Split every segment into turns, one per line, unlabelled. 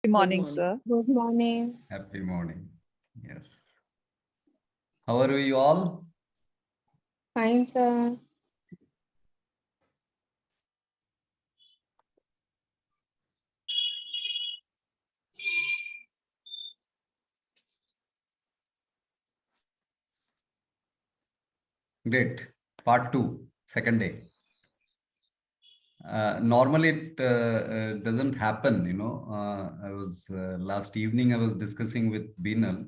Good
Good
morning,
morning.
sir.
Good morning.
Happy morning. Yes. How are you all?
Fine, sir.
Great. Part 2, second day. Normally it doesn't happen, I was last evening I was discussing with Binal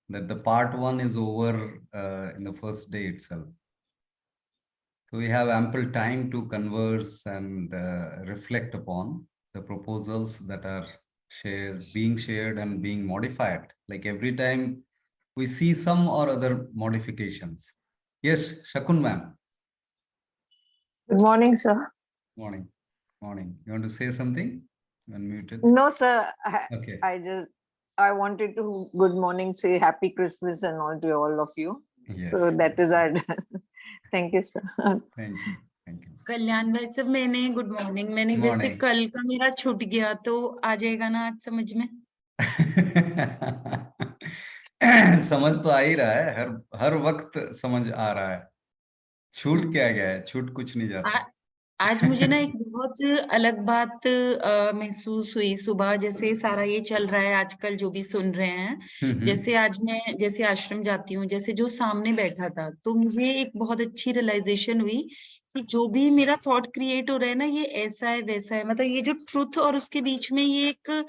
that the part 1 is over in the first day itself. So we have ample time to converse and reflect upon the proposals that are being shared and being modified. Like every time we see some or other modifications. Yes, Shakun ma'am.
Good morning, sir.
Morning. Morning. You want to say something? Unmuted.
No, sir.
Okay.
I wanted to good morning, say happy Christmas and all to all of you.
Yes,
So that is our thank you, sir.
Thank you. Thank you.
कल्याण भाई सब मैंने good morning मैंने वैसे
Morning.
कल का मेरा छूट गया तो आ जाएगा ना आज समझ में।
समझ तो आ ही रहा है, हर वक्त समझ आ रहा है। छूट क्या गया है? छूट कुछ नहीं जाता।
आज मुझे ना एक बहुत अलग बात महसूस हुई सुबह, जैसे सारा ये चल रहा है आजकल जो भी सुन रहे हैं। जैसे आज मैं जैसे आश्रम जाती हूँ, जैसे जो सामने बैठा था तो मुझे एक बहुत अच्छी रियलाइजेशन हुई कि जो भी मेरा थॉट क्रिएट हो रहा है ना, ये ऐसा है वैसा है, मतलब ये जो ट्रुथ और उसके बीच में ये एक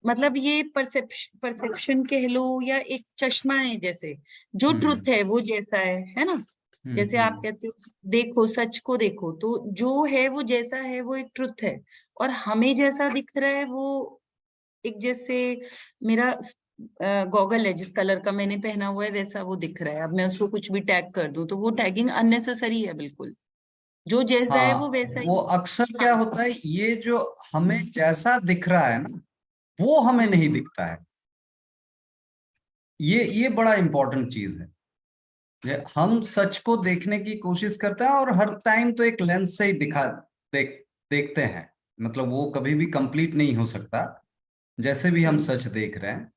मतलब ये परसेप्शन कह लो या एक चश्मा है, जैसे जो ट्रुथ है वो जैसा है ना। जैसे आप कहते हो देखो सच को देखो, तो जो है वो जैसा है वो एक ट्रुथ है, और हमें जैसा दिख रहा है वो एक जैसे मेरा गॉगल है जिस कलर का मैंने पहना हुआ है वैसा वो दिख रहा है। अब मैं उसको कुछ भी टैग कर दूं तो वो टैगिंग अननेसेसरी है, बिल्कुल जो जैसा है वो वैसा ही।
वो अक्सर क्या होता है, ये जो हमें जैसा दिख रहा है ना वो हमें नहीं दिखता है। ये बड़ा इंपॉर्टेंट चीज है। हम सच को देखने की कोशिश करते हैं और हर टाइम तो एक लेंस से ही देखते हैं, मतलब वो कभी भी कंप्लीट नहीं हो सकता। जैसे भी हम सच देख रहे हैं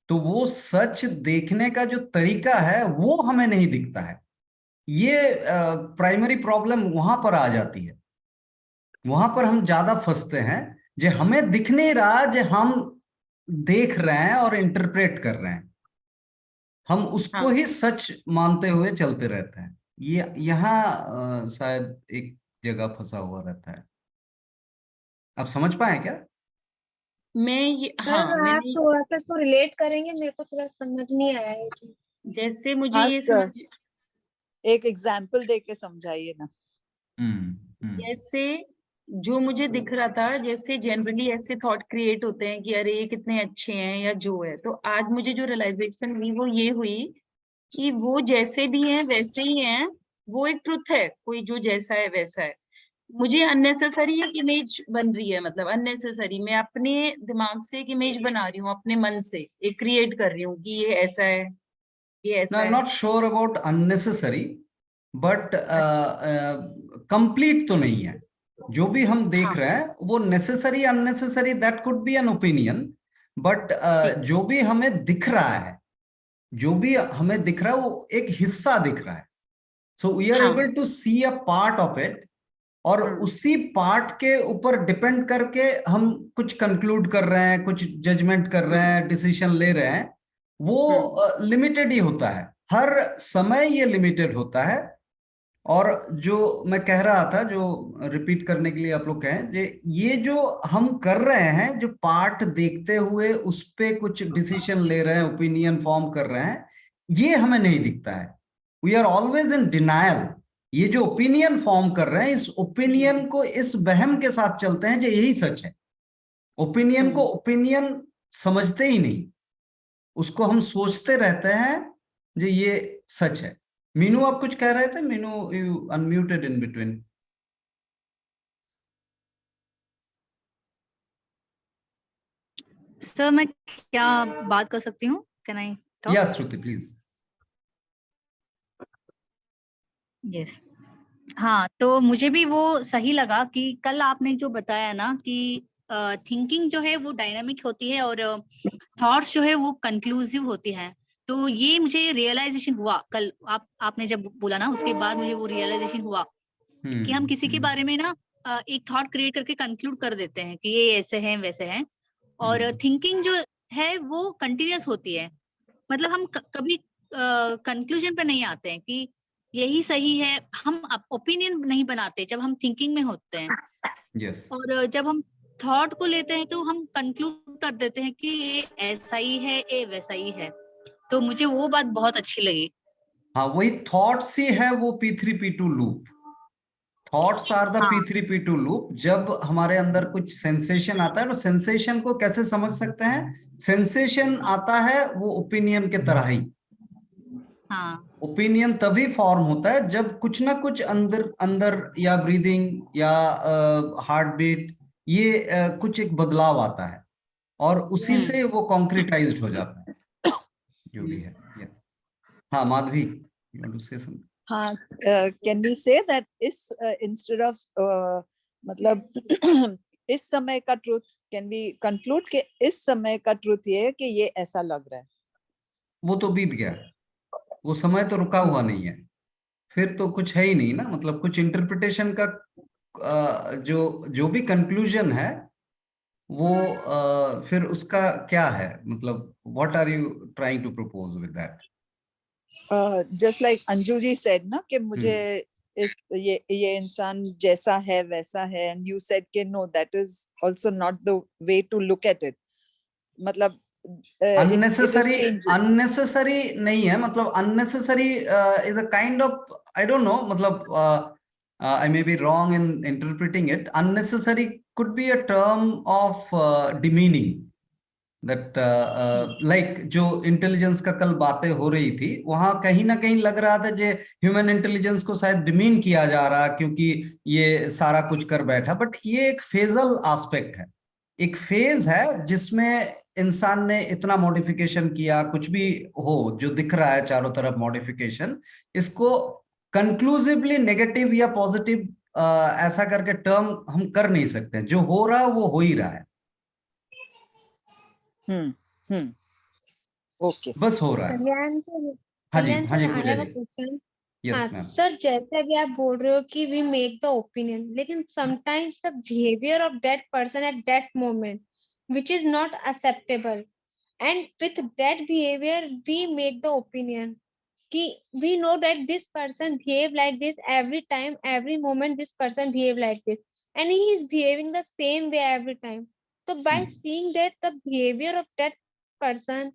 तो वो सच देखने का जो तरीका है वो हमें नहीं दिखता है। ये प्राइमरी प्रॉब्लम वहां पर आ जाती है, वहां पर हम ज्यादा फंसते हैं। जो हमें दिख नहीं रहा, जो हम देख रहे हैं और इंटरप्रेट कर रहे हैं, हम उसको ही सच मानते हुए चलते रहते हैं। ये यहाँ शायद एक जगह फंसा हुआ रहता है। आप समझ पाए क्या?
सर आप थोड़ा सा इसको रिलेट करेंगे, मेरे को थोड़ा समझ नहीं आया है जी।
जैसे मुझे
हाँ,
ये
सर।
समझ
एक एग्जाम्पल दे के समझाइए ना।
जैसे जो मुझे दिख रहा था, जैसे जनरली ऐसे थॉट क्रिएट होते हैं कि अरे ये कितने अच्छे हैं या जो है, तो आज मुझे जो रियलाइजेशन हुई वो ये हुई कि वो जैसे भी हैं वैसे ही हैं, वो एक ट्रुथ है, कोई जो जैसा है वैसा है। मुझे अननेसेसरी एक इमेज बन रही है, मतलब अननेसेसरी मैं अपने दिमाग से एक इमेज बना रही हूँ, अपने मन से एक क्रिएट कर रही हूँ कि ये ऐसा है, ये ऐसा है।
Not sure about unnecessary, but complete तो नहीं है। जो भी हम देख रहे हैं वो necessary unnecessary that could be an opinion, but जो भी हमें दिख रहा है, जो भी हमें दिख रहा है वो एक हिस्सा दिख रहा है। So we are able to see a part of it, और उसी पार्ट के ऊपर डिपेंड करके हम कुछ कंक्लूड कर रहे हैं, कुछ जजमेंट कर रहे हैं, डिसीजन ले रहे हैं। वो लिमिटेड ही होता है, हर समय ये लिमिटेड होता है। और जो मैं कह रहा था, जो रिपीट करने के लिए आप लोग कहें, ये जो हम कर रहे हैं, जो पार्ट देखते हुए उस पे कुछ डिसीजन ले रहे हैं, ओपिनियन फॉर्म कर रहे हैं, ये हमें नहीं दिखता है। We are always in denial. ये जो ओपिनियन फॉर्म कर रहे हैं, इस ओपिनियन को इस वहम के साथ चलते हैं जो यही सच है। ओपिनियन को ओपिनियन समझते ही नहीं, उसको हम सोचते रहते हैं जो ये सच है। मीनू आप कुछ कह रहे थे? Meenu, you unmuted in between.
Sir मैं क्या बात कर सकती हूँ? Can I talk?
Yes Shruti please.
Yes. हाँ, तो मुझे भी वो सही लगा कि कल आपने जो बताया ना कि थिंकिंग जो है वो डायनामिक होती है और थॉट्स जो है वो कंक्लूसिव होती है। तो ये मुझे रियलाइजेशन हुआ कल, आपने जब बोला ना, उसके बाद मुझे वो रियलाइजेशन हुआ कि हम किसी के बारे में ना एक थॉट क्रिएट करके कंक्लूड कर देते हैं कि ये ऐसे है वैसे है, और थिंकिंग जो है वो कंटिन्यूअस होती है। मतलब हम कभी कंक्लूजन पे नहीं आते हैं कि यही सही है। हम ओपिनियन नहीं बनाते जब हम थिंकिंग में होते हैं।
यस,
और जब हम थॉट को लेते हैं तो हम कंक्लूड कर देते हैं कि ये ऐसा ही है, ये वैसा ही है। तो मुझे वो बात बहुत अच्छी लगी।
हाँ, वही थॉट्स ही है वो P3P2 loop. Thoughts are the
हाँ
P3P2 लूप। जब हमारे अंदर कुछ सेंसेशन आता है, तो सेंसेशन को कैसे समझ सकते हैं? सेंसेशन आता है वो ओपिनियन के तरह ही।
हाँ
ओपिनियन तभी फॉर्म होता है जब कुछ ना कुछ अंदर अंदर, या ब्रीदिंग या हार्ट बीट, ये कुछ एक बदलाव आता है, और उसी से वो कॉन्क्रीटाइज्ड हो जाता है जो भी है। हाँ Madhavi, you want to say something?
हाँ, कैन वी से दैट इस इंस्टेड ऑफ मतलब इस समय का ट्रुथ, कैन वी कंक्लूड कि इस समय का ट्रुथ ये है कि ये ऐसा लग रहा है?
वो तो बीत गया, वो समय तो रुका हुआ नहीं है, फिर तो कुछ है ही नहीं ना। मतलब कुछ इंटरप्रिटेशन का जो जो भी कंक्लूजन है वो फिर उसका क्या है? मतलब what are you trying to propose with that?
Just like Anju ji said ना कि मुझे इस ये इंसान जैसा है वैसा है, एंड यू सेड कि no, that is also not the way to look at it. मतलब
अननेसेसरी नहीं है। मतलब unnecessary is a kind of, I don't know, मतलब I may be wrong in interpreting it. Unnecessary could be a term of demeaning. That like जो intelligence का कल बातें हो रही थी, वहां कहीं ना कहीं लग रहा था जो ह्यूमन इंटेलिजेंस को शायद डिमीन किया जा रहा, क्योंकि ये सारा कुछ कर बैठा। बट ये एक फेजल एस्पेक्ट है, एक फेज है जिसमें इंसान ने इतना मॉडिफिकेशन किया। कुछ भी हो जो दिख रहा है चारों तरफ मॉडिफिकेशन, इसको कंक्लूसिवली नेगेटिव या पॉजिटिव ऐसा करके टर्म हम कर नहीं सकते। जो हो रहा है वो हो ही रहा है।
ओके,
बस हो रहा है।
कल्याण सर,
हाँ जी,
कल्याण
हाँ
सर,
जी,
आई
पूजा
हैव अ
जी।
क्वेश्चन।
यस
हाँ
मैम।
सर, जैसे अभी आप बोल रहे हो कि वी मेक द ओपिनियन, लेकिन sometimes the behaviour of that person at that moment which is not acceptable, and with that behavior we make the opinion कि we know that this person behave like this every time, every moment this person behave like this, and he is behaving the same way every time. So by seeing that the behavior of that person,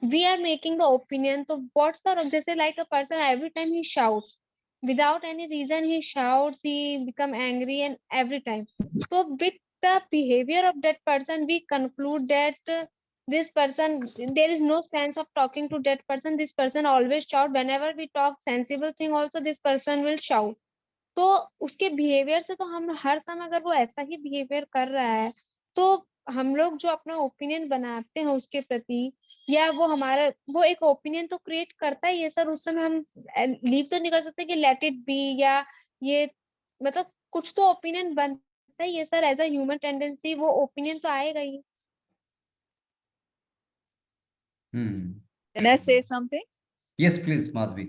we are making the opinion. So what's the wrong? Just like a person every time he shouts without any reason, he shouts, he become angry, and every time. So with the behavior of that person, we conclude that this person, there is no sense of talking to that person. This person always shout. Whenever we talk sensible thing also, this person will shout. तो उसके behaviour से तो हम हर समय, अगर वो ऐसा ही behaviour कर रहा है, तो हम लोग जो अपना ओपिनियन बनाते हैं उसके प्रति, या वो हमारा वो एक ओपिनियन तो क्रिएट करता ही है सर। उस समय हम लीव तो नहीं कर सकते कि लेट इट बी, या ये मतलब कुछ तो ओपिनियन बनता ही है सर। एज अ ह्यूमन टेंडेंसी वो ओपिनियन तो आएगा ही।
कैन आई से समथिंग?
Yes please Madhavi.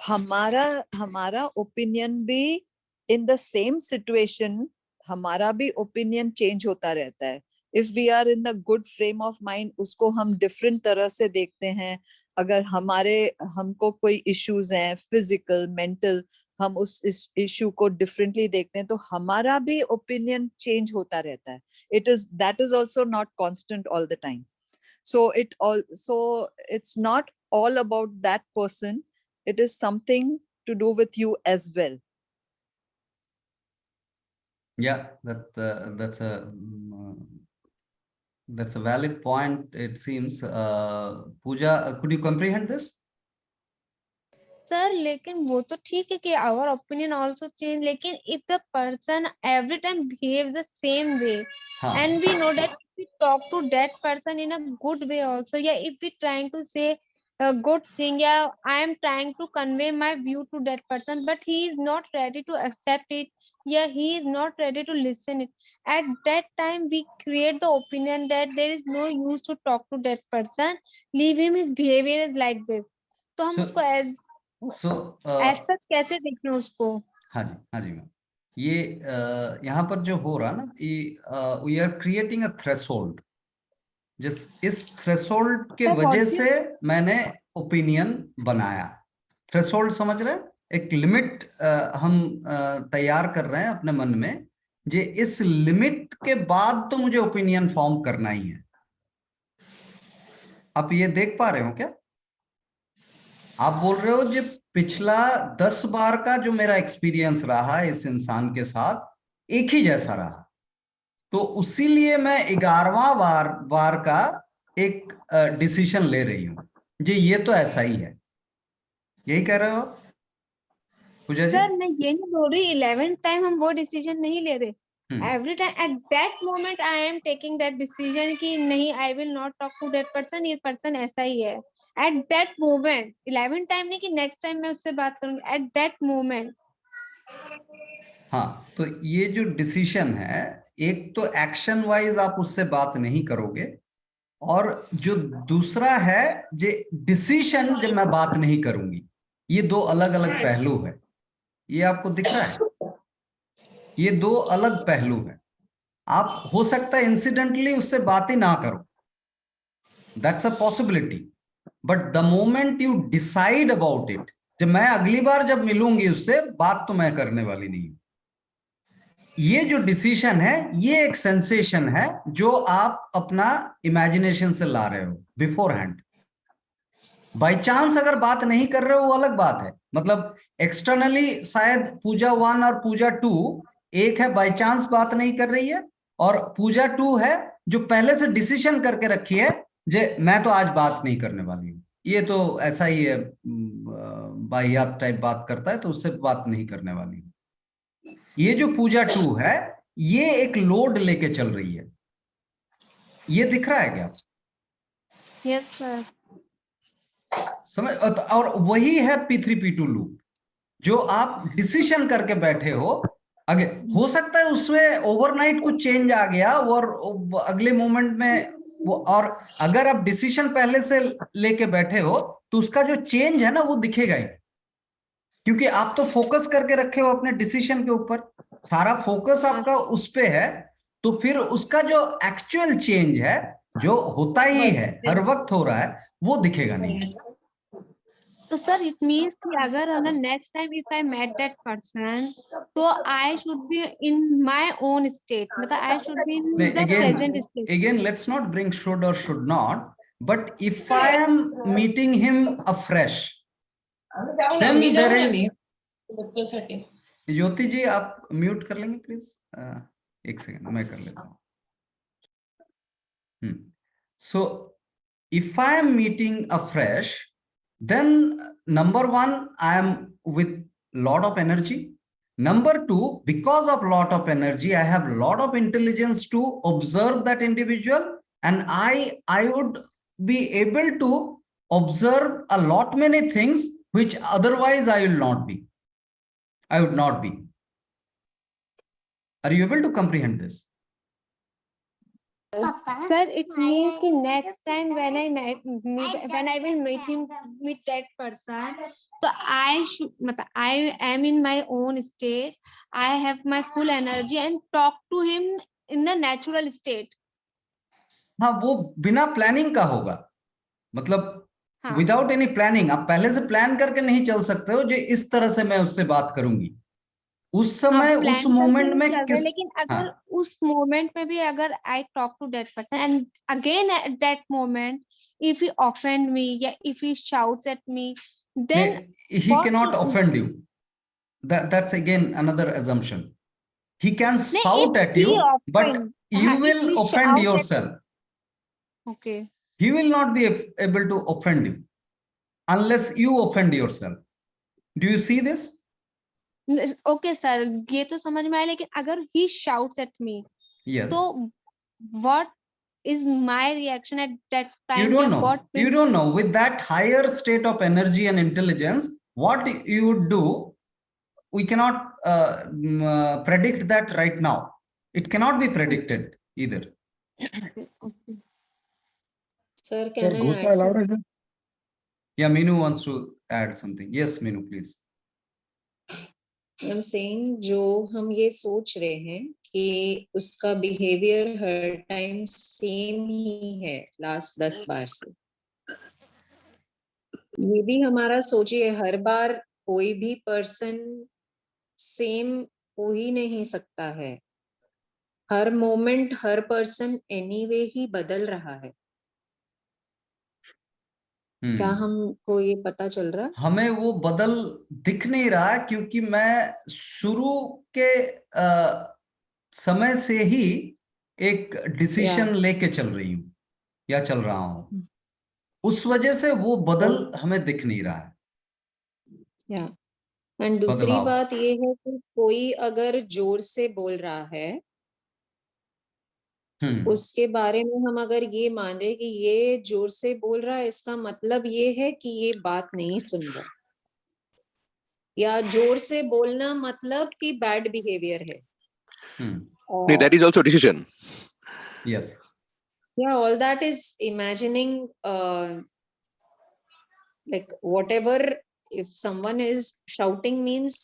हमारा ओपिनियन भी इन द सेम सिचुएशन, हमारा भी ओपिनियन चेंज होता रहता है। If we are in a good frame of mind, उसको हम डिफरेंट तरह से देखते हैं। अगर हमको कोई इश्यूज हैं फिजिकल मेंटल, हम उस इश्यू को डिफरेंटली देखते हैं, तो हमारा भी ओपिनियन चेंज होता रहता है। That is also not constant all the time. So it's not all about that person. It is something to do with you as well.
Yeah, that's a valid point, it seems. Pooja, could you comprehend this?
Sir लेकिन वो तो ठीक है कि our opinion also change, लेकिन if the person every time behave the same way,
हाँ,
and we know that if we talk to that person in a good way also, yeah, if we trying to say good thing, yeah, I am trying to convey my view to that person, but he is not ready to accept it. Yeah, he is not ready to listen it. At that time we create the opinion that there is no use to talk to that person, leave him, his behavior is like this. तो हम
So-
उसको
so
as such कैसे देखें उसको?
हाँ जी ma'am, ये यहाँ पर जो हो रहा ना, we are creating a threshold. इस थ्रेशोल्ड के
Sir,
वजह
what
से मैंने ओपिनियन बनाया। थ्रेशोल्ड समझ रहे हैं? एक लिमिट हम तैयार कर रहे हैं अपने मन में, जे इस लिमिट के बाद तो मुझे ओपिनियन फॉर्म करना ही है। आप ये देख पा रहे हो क्या? आप बोल रहे हो जो पिछला 10 बार का जो मेरा एक्सपीरियंस रहा इस इंसान के साथ एक ही जैसा रहा, तो उसीलिए मैं 11वां बार का एक डिसीजन ले रही हूं जी, ये तो ऐसा ही है। यही कह रहे हो पूजा जी?
सर मैं ये नहीं बोल रही 11th टाइम हम वो डिसीजन नहीं ले रहे।
Hmm,
every time at that moment I am taking that decision कि नहीं, I will not talk to that person, ये पर्सन ऐसा ही है। एट दैट मोमेंट, 11 टाइम नहीं कि नेक्स्ट टाइम मैं उससे बात करूंगी, एट दैट मोमेंट।
हाँ, तो ये जो डिसीजन है, एक तो एक्शन वाइज आप उससे बात नहीं करोगे, और जो दूसरा है जो डिसीजन जब मैं बात नहीं करूंगी, ये दो अलग अलग पहलू है। ये आपको दिख रहा है? ये दो अलग पहलू है। आप हो सकता है इंसिडेंटली उससे बात ही ना करो, that's a possibility, but the moment you decide about it, जब मैं अगली बार जब मिलूंगी उससे, बात तो मैं करने वाली नहीं हूं। ये जो डिसीजन है, ये एक सेंसेशन है जो आप अपना इमेजिनेशन से ला रहे हो बिफोर हैंड। बाई चांस अगर बात नहीं कर रहे हो वो अलग बात है, मतलब एक्सटर्नली शायद पूजा 1 और पूजा 2 एक है, बाई चांस बात नहीं कर रही है, और पूजा 2 है जो पहले से डिसीजन करके रखी है जे मैं तो आज बात नहीं करने वाली हूं, ये तो ऐसा ही है, बाहियात टाइप बात करता है तो उससे बात नहीं करने वाली हूं। ये जो पूजा 2 है, ये एक लोड लेके चल रही है। ये दिख रहा है क्या?
Yes sir.
समझ? और वही है P3 P2 लूप, जो आप डिसीजन करके बैठे हो। आगे हो सकता है उसमें ओवरनाइट कुछ चेंज आ गया और अगले मोमेंट में वो, और अगर आप डिसीजन पहले से लेके बैठे हो तो उसका जो चेंज है ना वो दिखेगा ही, क्योंकि आप तो फोकस करके रखे हो अपने डिसीजन के ऊपर, सारा फोकस आपका उस पे है, तो फिर उसका जो एक्चुअल चेंज है जो होता ही है, हर वक्त हो रहा है, वो दिखेगा नहीं।
तो सर इट मीन्स कि अगर है ना next time if I met that person, तो I should be in my own state, मतलब I should be in the present state.
Again, let's not bring should or should not, but if I am meeting him afresh, then there is, ज्योति जी आप mute कर लेंगे please, एक second मैं कर लेता हूँ। So if I am meeting afresh, then number 1, I am with lot of energy. Number 2, because of lot of energy, I have lot of intelligence to observe that individual, and I would be able to observe a lot many things which otherwise I will not be. I would not be. Are you able to comprehend this?
Sir, it means कि next time when I will meet him with that person, तो I should, मतलब I am in my own state, I have my full energy and talk to him in the natural state.
हाँ, वो बिना planning का होगा, मतलब
हाँ।
Without any planning. आप पहले से प्लान करके नहीं चल सकते हो जो इस तरह से मैं उससे बात करूंगी उस समय, उस मोमेंट में किस,
लेकिन अगर उस मोमेंट में भी अगर I talk to that person and again at that moment if he offend me या if he shouts at me, then
he cannot offend you. That's again another assumption. He can shout at you, but you will offend yourself.
Okay.
He will not be able to offend you unless you offend yourself. Do you see this?
Okay sir, ये तो समझ में आया, लेकिन अगर ही shouts at me,
Yes.
तो what is my reaction at that time.
You don't
या
know.
what
You don't know. With that higher state of energy and intelligence, what you would do, we cannot predict that right now. It cannot be predicted either.
Sir,
Sir,
can I
Ghosa
add
allowed
something?
it?
Yeah, Meenu wants to add something. Yes, Meenu, please.
I'm saying जो हम ये सोच रहे हैं कि उसका behaviour हर time same ही है last 10 बार से, ये भी हमारा सोचिए, हर बार कोई भी पर्सन सेम हो ही नहीं सकता है, हर मोमेंट हर पर्सन एनीवे ही बदल रहा है। क्या हमको ये पता चल रहा?
हमें वो बदल दिख नहीं रहा क्योंकि मैं शुरू के समय से ही एक डिसीजन लेके चल रही हूँ या चल रहा हूँ, उस वजह से वो बदल हमें दिख नहीं रहा है।
या एंड दूसरी
बदलाव।
बात ये है कि कोई अगर जोर से बोल रहा है, उसके बारे में हम अगर ये मान रहे कि ये जोर से बोल रहा है, इसका मतलब ये है कि ये बात नहीं सुन रहा, या जोर से बोलना मतलब कि बैड बिहेवियर है।
That is also decision.
Yes.
Yeah, all that is imagining, like whatever, if someone is shouting means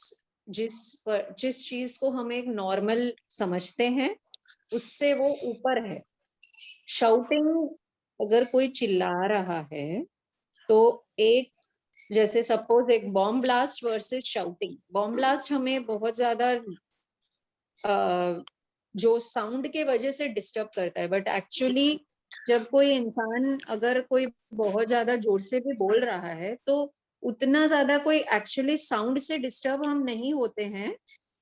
जिस चीज को हम एक नॉर्मल समझते हैं उससे वो ऊपर है। शाउटिंग, अगर कोई चिल्ला रहा है तो एक, जैसे सपोज एक bomb blast versus shouting, bomb blast हमें बहुत ज्यादा जो साउंड के वजह से डिस्टर्ब करता है, बट एक्चुअली जब कोई इंसान अगर कोई बहुत ज्यादा जोर से भी बोल रहा है तो उतना ज्यादा कोई एक्चुअली साउंड से डिस्टर्ब हम नहीं होते हैं।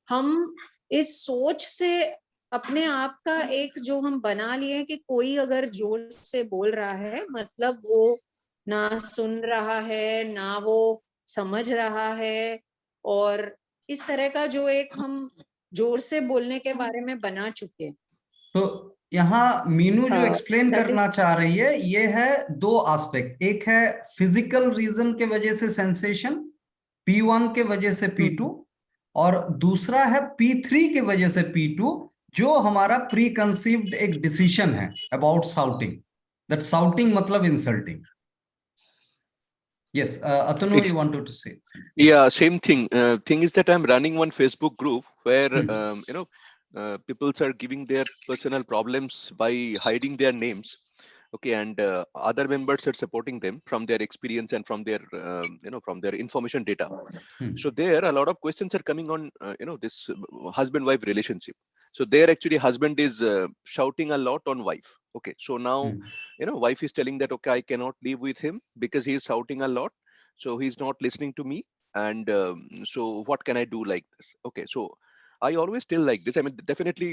हम इस सोच से अपने आप का एक जो हम बना लिए कि कोई अगर जोर से बोल रहा है मतलब वो ना सुन रहा है ना वो समझ रहा है, और इस तरह का जो एक हम जोर से बोलने के बारे में बना चुके।
तो यहाँ मीनू जो एक्सप्लेन करना चाह रही है ये है दो एस्पेक्ट, एक है फिजिकल रीजन के वजह से सेंसेशन P1 के वजह से P2, और दूसरा है P3 के वजह से P2, जो हमारा प्री कंसीव्ड एक डिसीजन है अबाउट साउटिंग, दैट साउटिंग मतलब insulting. Yes, Atanu, you wanted to say something.
Yeah, same thing. Thing is that I'm running one Facebook group where people are giving their personal problems by hiding their names. Okay, and other members are supporting them from their experience and from their from their information data. So there a lot of questions are coming on this husband-wife relationship. So there actually husband is shouting a lot on wife. Okay, so now wife is telling that okay, I cannot live with him because he is shouting a lot, so he's not listening to me, and so what can I do like this? Okay, so I always tell like this. I mean, definitely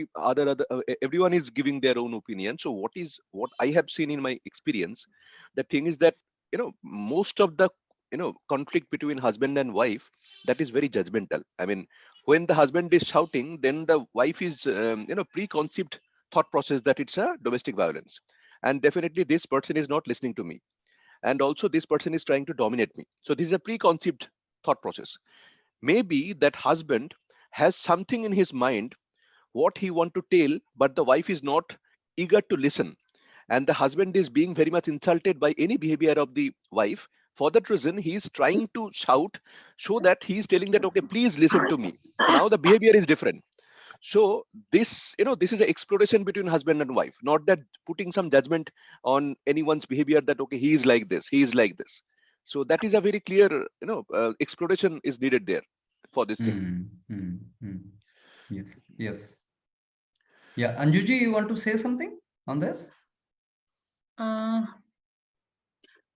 everyone is giving their own opinion. So what I have seen in my experience, the thing is that most of the conflict between husband and wife, that is very judgmental. I mean, when the husband is shouting, then the wife is preconceived thought process that it's a domestic violence, and definitely this person is not listening to me, and also this person is trying to dominate me. So this is a preconceived thought process. Maybe that husband has something in his mind what he want to tell, but the wife is not eager to listen, and the husband is being very much insulted by any behavior of the wife. For that reason, he is trying to shout so that he is telling that okay, please listen to me. Now the behavior is different. So this this is an exploration between husband and wife, not that putting some judgment on anyone's behavior that okay, he is like this, he is like this. So that is a very clear exploration is needed there for this thing.
Yes. Yeah, Anjuji, you want to say something on this?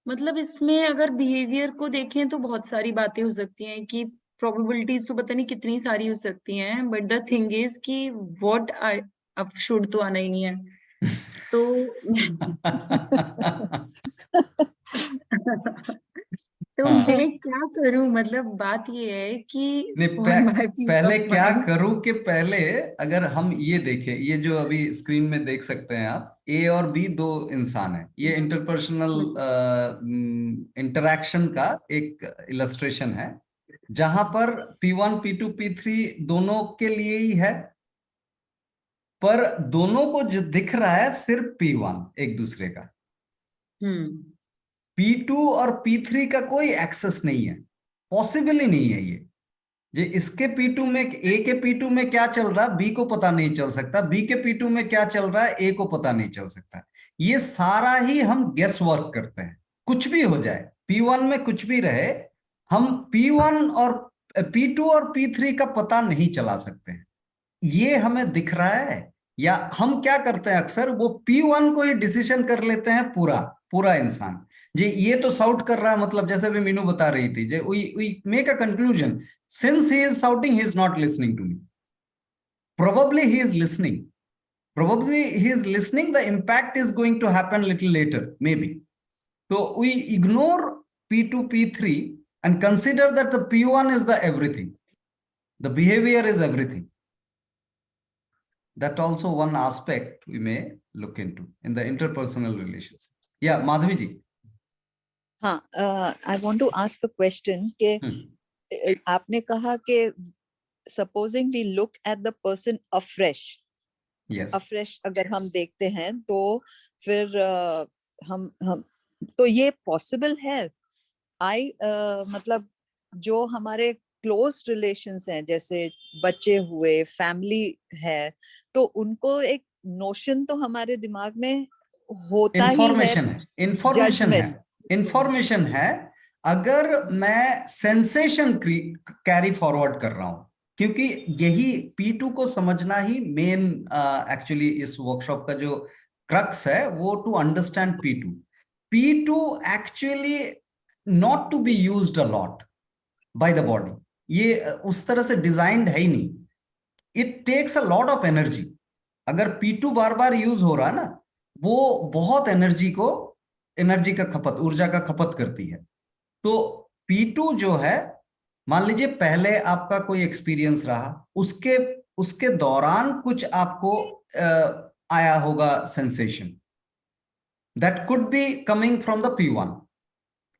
मतलब इसमें अगर behaviour को देखें तो बहुत सारी बातें हो सकती हैं कि प्रोबेबिलिटीज तो पता नहीं कितनी सारी हो सकती हैं, बट द थिंग इज कि व्हाट अब शुड तो आना ही नहीं है तो तो मैं क्या करूं, मतलब बात ये है कि
नहीं,
for my peace
पहले
of
क्या
mind,
करूं कि पहले अगर हम ये देखें, ये जो अभी स्क्रीन में देख सकते हैं आप, ए और बी दो इंसान है, ये इंटरपर्सनल इंटरैक्शन का एक इलस्ट्रेशन है, जहां पर P1 P2 P3 दोनों के लिए ही है, पर दोनों को जो दिख रहा है सिर्फ P1 एक दूसरे का, P2 और P3 का कोई एक्सेस नहीं है, पॉसिबल ही नहीं है ये इसके P2 में, A के P2 में क्या चल रहा है B को पता नहीं चल सकता, B के P2 में क्या चल रहा है A को पता नहीं चल सकता। ये सारा ही हम गेस वर्क करते हैं, कुछ भी हो जाए, P1 में कुछ भी रहे, हम P1 और P2 और P3 का पता नहीं चला सकते हैं। ये हमें दिख रहा है, या हम क्या करते हैं अक्सर, वो P1 को ही डिसीजन कर लेते हैं, पूरा इंसान जी ये तो साउट कर रहा है, मतलब जैसे भी मीनू बता रही थी, जे we make a conclusion, since he is shouting, he is not listening to me. Probably he is listening. Probably he is listening, the impact is going to happen little later, maybe. So we ignore P2, P3 and consider that the P1 is the everything. The behavior is everything. That also one aspect we may look into in the interpersonal relationships. Yeah, Madhavi ji.
हाँ, I want to ask a question कि आपने कहा कि supposing we look at the person afresh,
Yes.
afresh अगर हम देखते हैं तो फिर हम तो ये possible है। मतलब जो हमारे close relations हैं, जैसे बच्चे हुए, family है, तो उनको एक notion तो हमारे दिमाग में होता ही है,
इंफॉर्मेशन है। अगर मैं सेंसेशन कैरी फॉरवर्ड कर रहा हूं, क्योंकि यही P2 को समझना ही मेन एक्चुअली इस वर्कशॉप का जो क्रक्स है, वो to understand P2 actually not to be used a lot by the body, ये उस तरह से डिजाइंड है ही नहीं। It takes a lot of energy. अगर P2 बार बार यूज हो रहा है ना, वो बहुत एनर्जी का खपत, ऊर्जा का खपत करती है। तो P2 जो है, मान लीजिए पहले आपका कोई एक्सपीरियंस रहा, उसके दौरान कुछ आपको आया होगा sensation, that could be coming from the P1,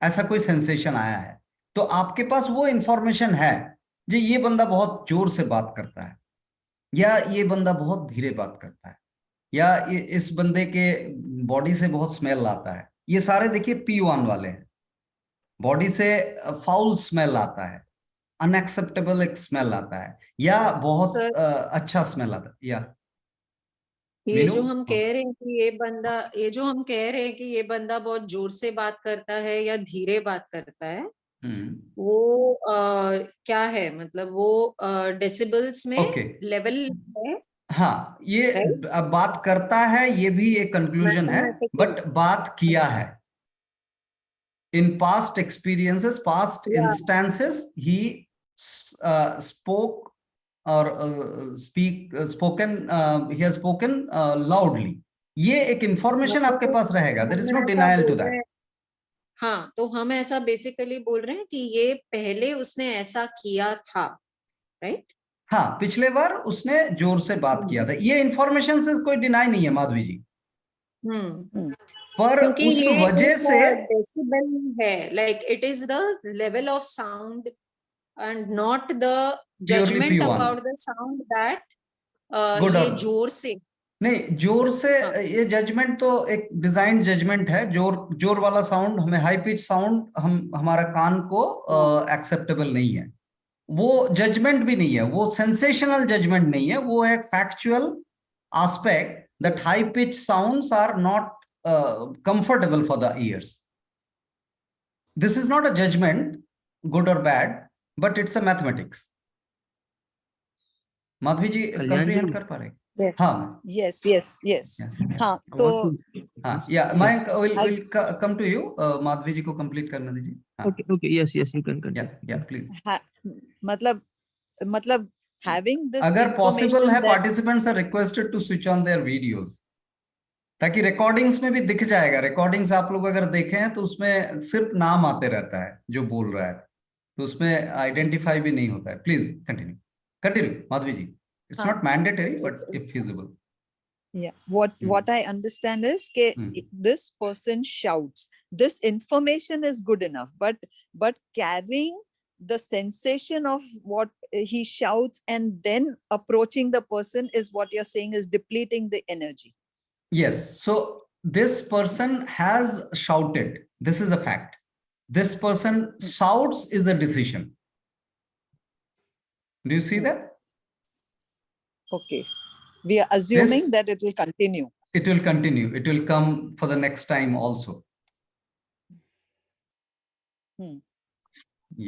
ऐसा कोई सेंसेशन आया है, तो आपके पास वो इंफॉर्मेशन है जी, ये बंदा बहुत जोर से बात करता है, या ये बंदा बहुत धीरे बात करता है, या इस बंदे के बॉडी से बहुत स्मेल आता है। ये सारे देखिए P1 वाले हैं। बॉडी से फाउल स्मेल आता है, अनएक्सेप्टेबल एक स्मेल आता है, या बहुत अच्छा स्मेल आता है। या
ये जो हम कह रहे हैं कि ये बंदा बहुत जोर से बात करता है या धीरे बात करता है, वो क्या है, मतलब वो डेसिबल्स में लेवल है।
हाँ, ये बात करता है, ये भी एक कंक्लूजन है, बट बात किया है। In past experiences, past instances, he spoke or he has spoken loudly. ये एक इंफॉर्मेशन आपके पास रहेगा, there is no denial to that.
हाँ, तो हम ऐसा बेसिकली बोल रहे हैं कि ये पहले उसने ऐसा किया था, राइट?
हाँ, पिछले बार उसने जोर से बात किया था, ये इंफॉर्मेशन से कोई डिनाई नहीं है माधवी जी। पर उस वजह से
डेसिबल है, like it is the level of sound and not the judgement about the sound that ये जोर से
नहीं, जोर से ये जजमेंट तो एक डिजाइन जजमेंट है। जोर वाला साउंड, हमें हाई पिच साउंड हमारा कान को एक्सेप्टेबल नहीं है, वो जजमेंट भी नहीं है, वो सेंसेशनल जजमेंट नहीं है, वो एक factual aspect that high pitch sounds are not comfortable for the ears. This is not a judgment, good or bad, but it's a mathematics. Madhavi ji comprehend कर पा रहे?
Yes.
हाँ.
Yes. हाँ, तो
हाँ, yeah, Mayank will come to you. Madhavi जी को complete करने दीजिए.
Okay, yes, you can continue.
Yeah, please.
मतलब having this
अगर possible है, participants are requested to switch on their videos, ताकि रिकॉर्डिंग्स में भी दिख जाएगा। रिकॉर्डिंग्स आप लोग अगर देखें तो उसमें सिर्फ नाम आते रहता है जो बोल रहा है, तो उसमें आइडेंटिफाई भी नहीं होता है. Please continue Madhavi ji. It's not mandatory but if feasible.
Yeah, what I understand is this person shouts. This information is good enough, but carrying the sensation of what he shouts and then approaching the person is what you're saying is depleting the energy.
Yes. So this person has shouted. This is a fact. This person shouts is a decision. Do you see that?
Okay. We are assuming that it will continue.
It will continue. It will come for the next time also.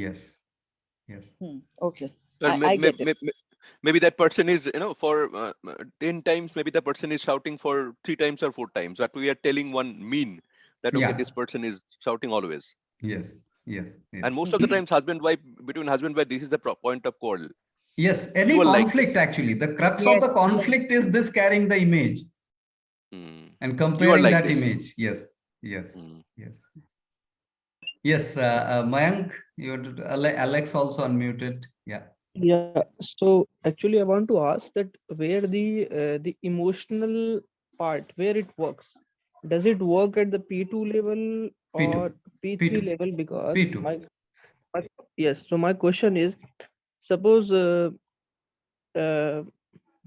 Yes. Yes.
Okay.
Well,
I get it.
maybe that person is, for 10 times, maybe the person is shouting for 3 times or 4 times. But we are telling one mean that, okay,
Yeah.
this person is shouting always.
Yes. Yes. Yes.
And most of the times, between husband and wife, this is the point of quarrel.
Yes. Any
You are like
conflict,
this.
actually, the crux
Yes,
of the conflict is this carrying the image and comparing
like
that
this.
image. Yes. Yes. Yes. Yes. Mayank, Alex also unmuted. Yeah.
Yeah. So actually, I want to ask that where the emotional part, where it works. Does it work at the P2 level
P2.
or P3
P2.
level? Because
P2.
yes. So my question is, suppose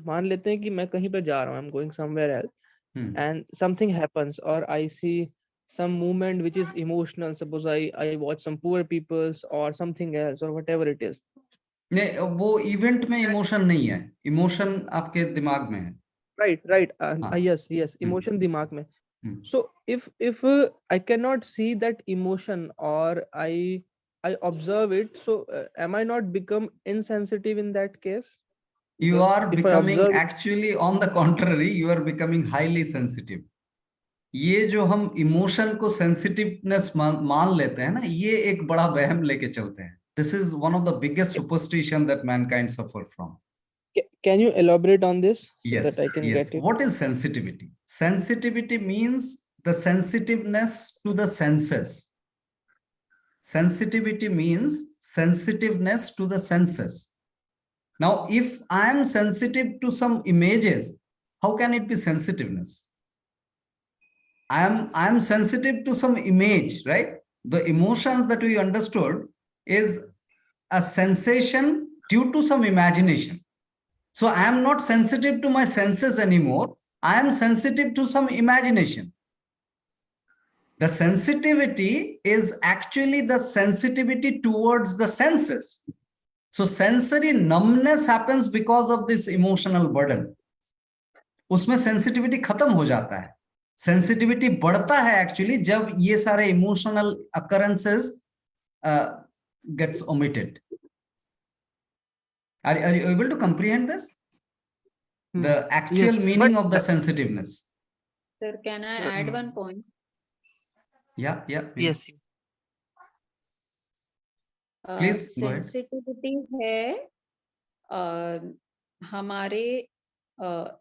मान लेते हैं कि मैं कहीं पे जा रहा हूँ, I'm going somewhere else, and something happens, or I see some movement which is emotional. Suppose I watch some poor people's or something else or whatever it is.
नहीं, वो इवेंट में इमोशन नहीं है, इमोशन आपके दिमाग में है.
Right. Yes. Emotion दिमाग में. So if I cannot see that emotion or I observe it, so am I not become insensitive in that case?
You
Because
are
if I
becoming,
observe,
actually on the contrary, you are becoming highly sensitive. ये जो हम emotion को sensitiveness मान लेते हैं ना, ये एक बड़ा वहम लेके चलते हैं. This is one of the biggest superstition that mankind suffer from.
Can you elaborate on this so
Yes,
that I can
yes.
get it?
What is sensitivity? Sensitivity means the sensitiveness to the senses. Sensitivity means sensitiveness to the senses. Now, if I am sensitive to some images, how can it be sensitiveness? I am sensitive to some image, right? The emotions that we understood is a sensation due to some imagination. So I am not sensitive to my senses anymore. I am sensitive to some imagination. The sensitivity is actually the sensitivity towards the senses. So sensory numbness happens because of this emotional burden. उसमें sensitivity खत्म हो जाता है. Sensitivity बढ़ता है actually जब ये सारे emotional occurrences gets omitted. Are you able to comprehend this? The actual meaning of the sensitiveness.
Sir, can I add one point?
Yeah.
Yes.
Please go ahead.
Sensitivity है हमारे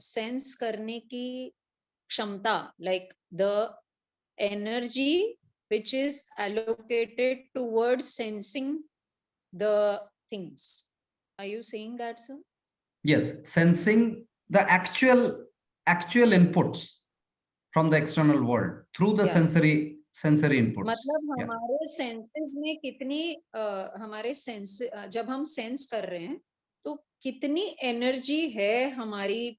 सेंस करने की क्षमता, like the energy which is allocated towards sensing the things. Are you saying that, sir?
Yes, sensing the actual inputs from the external world through the sensory inputs.
मतलब हमारे senses में कितनी हमारे सेंस जब हम सेंस कर रहे हैं तो कितनी एनर्जी है हमारी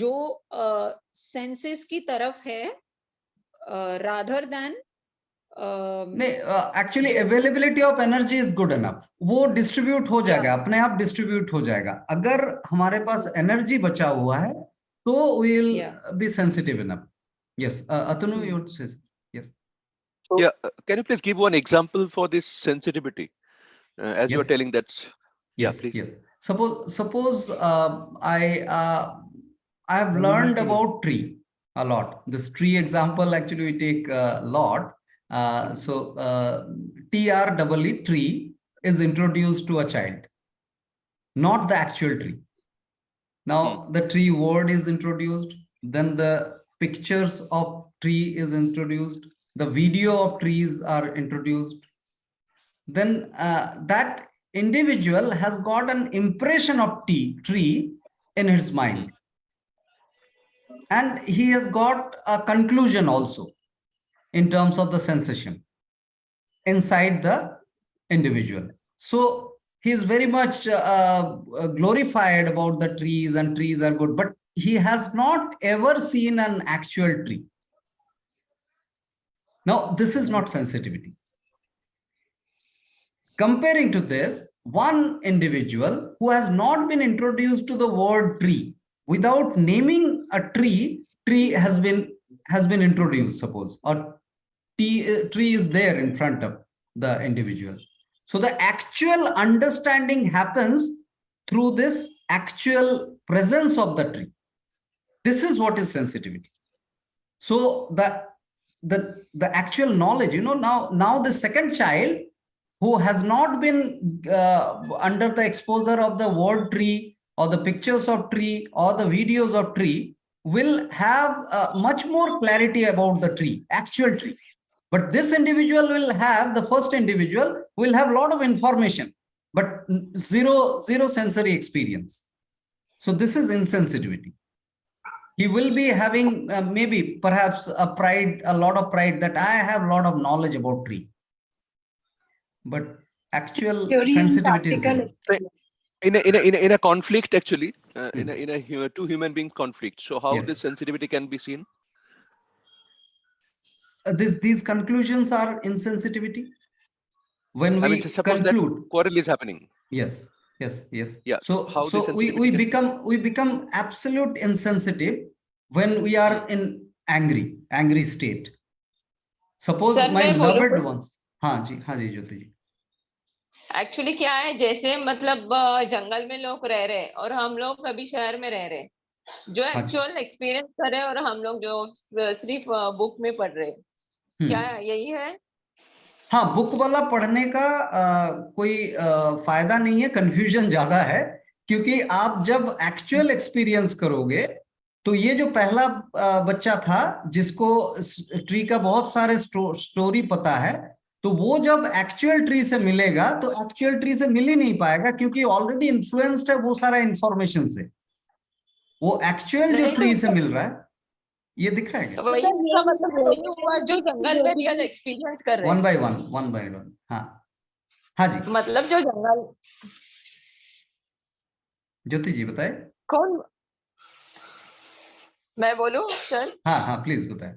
जो सेंसेस की तरफ है rather than
actually availability of energy is good enough. वो डिस्ट्रीब्यूट हो जाएगा, अपने आप डिस्ट्रीब्यूट हो जाएगा. अगर हमारे पास एनर्जी बचा हुआ है तो we will be sensitive enough. Yes, Atanu, you want to say? Yes.
Yeah, can you please give one example for this sensitivity? As you are telling that.
Yes,
please.
Yes. Suppose I have learned about tree a lot. This tree example actually we take a lot. So TREE, tree, is introduced to a child, not the actual tree. Now the tree word is introduced, then the pictures of tree is introduced, the video of trees are introduced. then that individual has got an impression of tree in his mind. And he has got a conclusion also in terms of the sensation inside the individual. So he is very much glorified about the trees, and trees are good, but he has not ever seen an actual tree. Now, this is not sensitivity. Comparing to this, one individual who has not been introduced to the word tree, without naming a tree has been introduced, suppose, or tree is there in front of the individual. So the actual understanding happens through this actual presence of the tree. This is what is sensitivity. So the actual knowledge, now the second child who has not been under the exposure of the word tree or the pictures of tree or the videos of tree will have much more clarity about the tree, actual tree. But this individual will have, the first individual will have a lot of information, but zero sensory experience. So this is insensitivity. He will be having maybe perhaps a lot of pride that I have a lot of knowledge about tree. But actual sensitivity is zero.
In a conflict, actually, in a two human being conflict. So how
Yes.
this sensitivity can be seen?
These conclusions are insensitivity. When we
suppose
conclude,
that quarrel is happening.
yes.
Yeah.
So
we
we become absolute insensitive when we are in angry state. Suppose
Sir,
my
मैं बोलूं
loved
कुछ?
ones. हाँ जी ज्योति जी.
Actually क्या है, जैसे मतलब जंगल में लोग रह रहे और हम लोग अभी शहर में रह रहे, जो एक्चुअल एक्सपीरियंस कर रहे और हम लोग जो सिर्फ बुक में पढ़ रहे, क्या यही है?
हाँ, बुक वाला पढ़ने का कोई फायदा नहीं है, कंफ्यूजन ज्यादा है, क्योंकि आप जब एक्चुअल एक्सपीरियंस करोगे तो ये जो पहला बच्चा था जिसको ट्री का बहुत सारे स्टोरी पता है, तो वो जब एक्चुअल ट्री से मिलेगा तो एक्चुअल ट्री से मिल ही नहीं पाएगा, क्योंकि ऑलरेडी इन्फ्लुएंस्ड है वो सारा इंफॉर्मेशन से. वो एक्चुअल जो ट्री से मिल रहा है, ये दिख रहा है क्या?
वही इसका मतलब वही हुआ जो जंगल में रियल एक्सपीरियंस कर रहे हैं.
One by one. हाँ जी,
मतलब जो जंगल.
ज्योति जी बताए.
कौन? मैं बोलूं सर?
हाँ प्लीज बताए.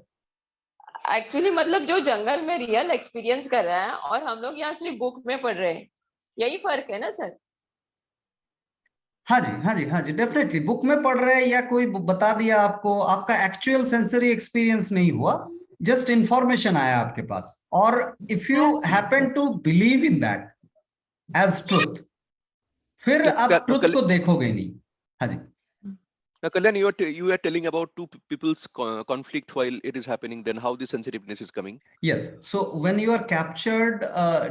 एक्चुअली मतलब जो जंगल में रियल एक्सपीरियंस कर रहा है और हम लोग यहाँ सिर्फ बुक में पढ़ रहे हैं, यही फर्क है ना सर?
हाँ जी, डेफिनेटली बुक में पढ़ रहे हैं या कोई बता दिया आपको, आपका एक्चुअल सेंसरी एक्सपीरियंस नहीं हुआ, जस्ट इंफॉर्मेशन आया आपके पास, और if you happen to believe in that as truth, फिर आप ट्रुथ को देखोगे नहीं. हाँ जी.
Now, Kalyan, you are telling about two people's conflict while it is happening. Then how the sensitiveness is coming?
Yes. So when you are captured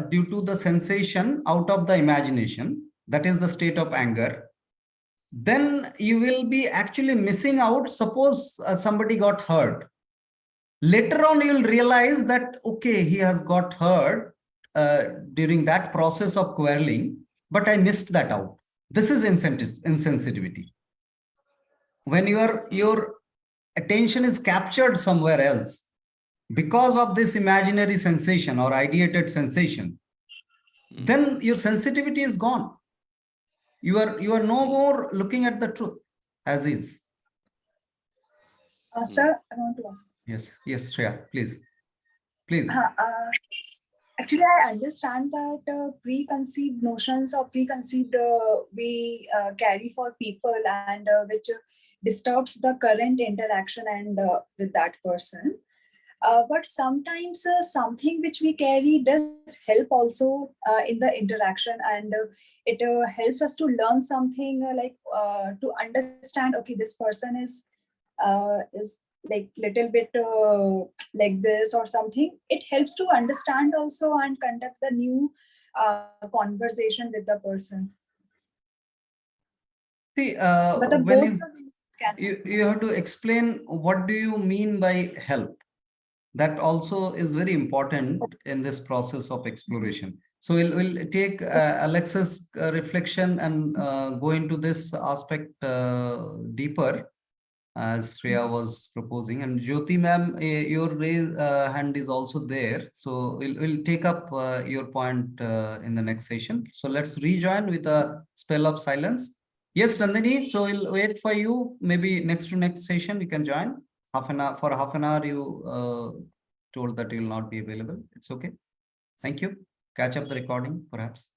due to the sensation out of the imagination, that is the state of anger, then you will be actually missing out. Suppose somebody got hurt. Later on, you will realize that, okay, he has got hurt during that process of quarreling, but I missed that out. This is insensitivity. When your attention is captured somewhere else because of this imaginary sensation or ideated sensation, then your sensitivity is gone. You are no more looking at the truth as is.
Sir, I want to ask.
Yes, Shreya, please.
Actually, I understand that preconceived notions or preconceived we carry for people, and which disturbs the current interaction and with that person. But sometimes something which we carry does help also in the interaction, and it helps us to learn something, like to understand, okay, this person is like little bit like this or something. It helps to understand also and conduct the new conversation with the person.
See,
But the
when
both of these can
you have to explain what do you mean by help. That also is very important in this process of exploration. So we'll take Alex's reflection and go into this aspect deeper, as Shreya was proposing. And Jyoti ma'am, your hand is also there. So we'll take up your point in the next session. So let's rejoin with a spell of silence. Yes, Nandini, so we'll wait for you. Maybe next to next session, you can join. For half an hour, you told that you will not be available. It's okay. Thank you. Catch up the recording, perhaps.